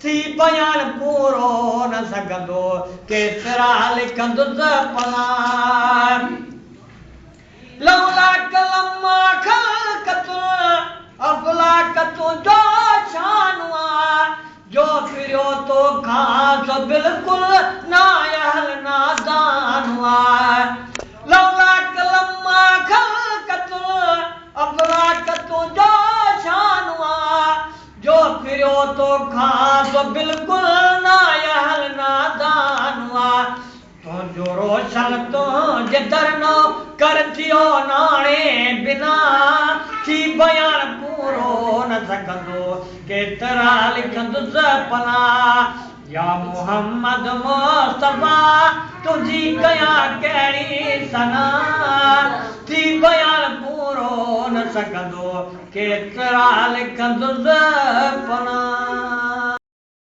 थी बयान पूरो न सघंदो केतिरा लिखंदुसि पना लौला कलम खलकतु अफलाकतु जो शान जो फिरियो तो खां तो बिल्कुल नायल नादान लौला कलम खलकतु अफलाकतु जो शान जो फिरियो तो खां तो बिल्कुल नायल नादान तुझो रोशन तुझे दरनो कर थियो नाणे बिना थी बयान पूरो न सघंदो केतिरा लिखंदुसि पना या मोहम्मद मुस्तफा तुझी कया कहिड़ी सना थी बयान पूरो न सघंदो केतिरा लिखंदुसि पना